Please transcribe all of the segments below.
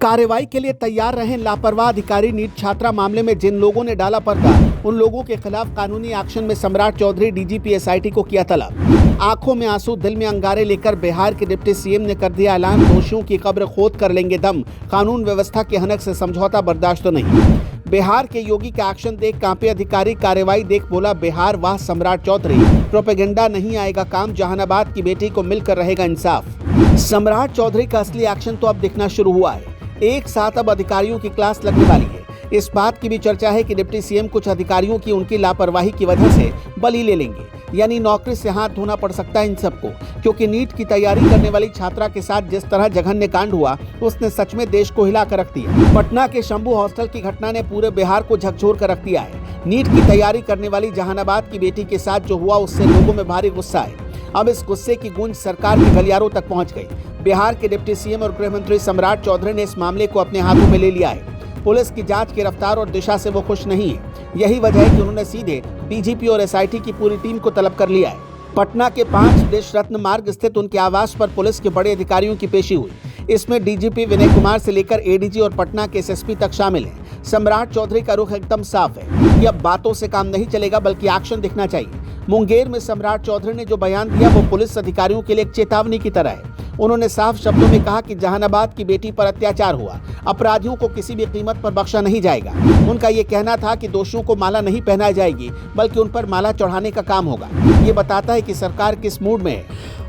कार्रवाई के लिए तैयार रहे लापरवाह अधिकारी। नीट छात्रा मामले में जिन लोगों ने डाला पर्दा, उन लोगों के खिलाफ कानूनी एक्शन में सम्राट चौधरी डीजीपी एसआईटी को किया तलब। आंखों में आंसू, दिल में अंगारे लेकर बिहार के डिप्टी सीएम ने कर दिया ऐलान, दोषियों की कब्र खोद कर लेंगे दम। कानून व्यवस्था के हनक से समझौता बर्दाश्त नहीं। बिहार के योगी का एक्शन देख कांपे अधिकारी, कार्रवाई देख बोला बिहार वाह सम्राट चौधरी। प्रोपेगेंडा नहीं आएगा काम, जहानाबाद की बेटी को मिलकर रहेगा इंसाफ। सम्राट चौधरी का असली एक्शन तो अब दिखना शुरू हुआ है। एक साथ अब अधिकारियों की क्लास लगने वाली है। इस बात की भी चर्चा है कि डिप्टी सीएम कुछ अधिकारियों की उनकी लापरवाही की वजह से बली ले लेंगे, यानी नौकरी से हाथ धोना पड़ सकता है इन सबको। क्योंकि नीट की तैयारी करने वाली छात्रा के साथ जिस तरह जघन्य कांड हुआ, उसने सच में देश को हिला कर रख दिया। पटना के शंभू हॉस्टल की घटना ने पूरे बिहार को झकझोर कर रख दिया है। नीट की तैयारी करने वाली जहानाबाद की बेटी के साथ जो हुआ, उससे लोगों में भारी गुस्सा है। अब इस गुस्से की गूंज सरकार के गलियारों तक पहुंच गई। बिहार के डिप्टी सीएम और गृह मंत्री सम्राट चौधरी ने इस मामले को अपने हाथों में ले लिया है। पुलिस की जांच की रफ्तार और दिशा से वो खुश नहीं है। यही वजह है कि उन्होंने सीधे डीजीपी और एसआईटी की पूरी टीम को तलब कर लिया है। पटना के 5 देश रत्न मार्ग स्थित उनके आवास पर पुलिस के बड़े अधिकारियों की पेशी हुई। इसमें डीजीपी विनय कुमार से लेकर एडीजी और पटना के एसएसपी तक शामिल हैं। सम्राट चौधरी का रुख एकदम साफ है कि अब बातों से काम नहीं चलेगा, बल्कि एक्शन दिखना चाहिए। मुंगेर में सम्राट चौधरी ने जो बयान दिया, वो पुलिस अधिकारियों के लिए एक चेतावनी की तरह है। उन्होंने साफ शब्दों में कहा कि जहानाबाद की बेटी पर अत्याचार हुआ, अपराधियों को किसी भी कीमत पर बख्शा नहीं जाएगा। उनका ये कहना था कि दोषियों को माला नहीं पहनाई जाएगी, बल्कि उन पर माला चढ़ाने का काम होगा। ये बताता है कि सरकार किस मूड में है।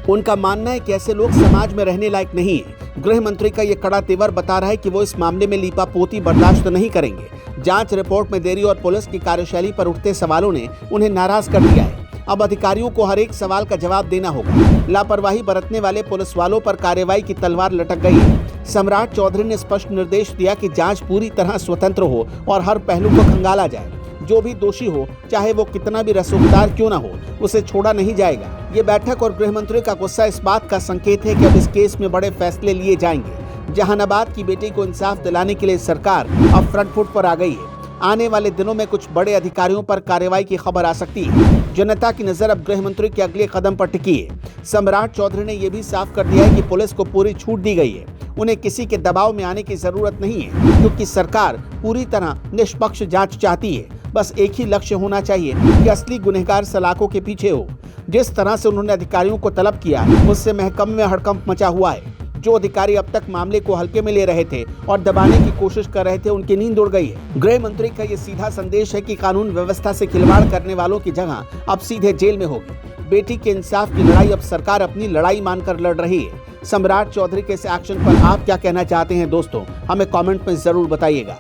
उनका मानना है कि ऐसे लोग समाज में रहने लायक नहीं है। गृह मंत्री का ये कड़ा तेवर बता रहा है कि वो इस मामले में लीपापोती बर्दाश्त नहीं करेंगे। जांच रिपोर्ट में देरी और पुलिस की कार्यशैली पर उठते सवालों ने उन्हें नाराज कर दिया है। अब अधिकारियों को हर एक सवाल का जवाब देना होगा। लापरवाही बरतने वाले पुलिस वालों पर कार्रवाई की तलवार लटक गई है। सम्राट चौधरी ने स्पष्ट निर्देश दिया कि जांच पूरी तरह स्वतंत्र हो और हर पहलू को खंगाला जाए। जो भी दोषी हो, चाहे वो कितना भी रसूखदार क्यों ना हो, उसे छोड़ा नहीं जाएगा। ये बैठक और गृह मंत्री का गुस्सा इस बात का संकेत है कि अब इस केस में बड़े फैसले लिए जाएंगे। जहानाबाद की बेटी को इंसाफ दिलाने के लिए सरकार अब फ्रंट फुट पर आ गई है। आने वाले दिनों में कुछ बड़े अधिकारियों पर कार्रवाई की खबर आ सकती है। जनता की नजर अब गृह मंत्री के अगले कदम पर टिकी है। सम्राट चौधरी ने यह भी साफ कर दिया है कि पुलिस को पूरी छूट दी गई है। उन्हें किसी के दबाव में आने की जरूरत नहीं है, क्योंकि सरकार पूरी तरह निष्पक्ष जांच चाहती है। बस एक ही लक्ष्य होना चाहिए कि असली गुनहगार सलाखों के पीछे हो। जिस तरह से उन्होंने अधिकारियों को तलब किया, उससे महकमे में हड़कंप मचा हुआ है। जो अधिकारी अब तक मामले को हल्के में ले रहे थे और दबाने की कोशिश कर रहे थे, उनकी नींद उड़ गई है। गृह मंत्री का ये सीधा संदेश है कि कानून व्यवस्था से खिलवाड़ करने वालों की जगह अब सीधे जेल में होगी। बेटी के इंसाफ की लड़ाई अब सरकार अपनी लड़ाई मानकर लड़ रही है। सम्राट चौधरी के इस एक्शन पर आप क्या कहना चाहते हैं दोस्तों? हमें कमेंट में जरूर बताइएगा।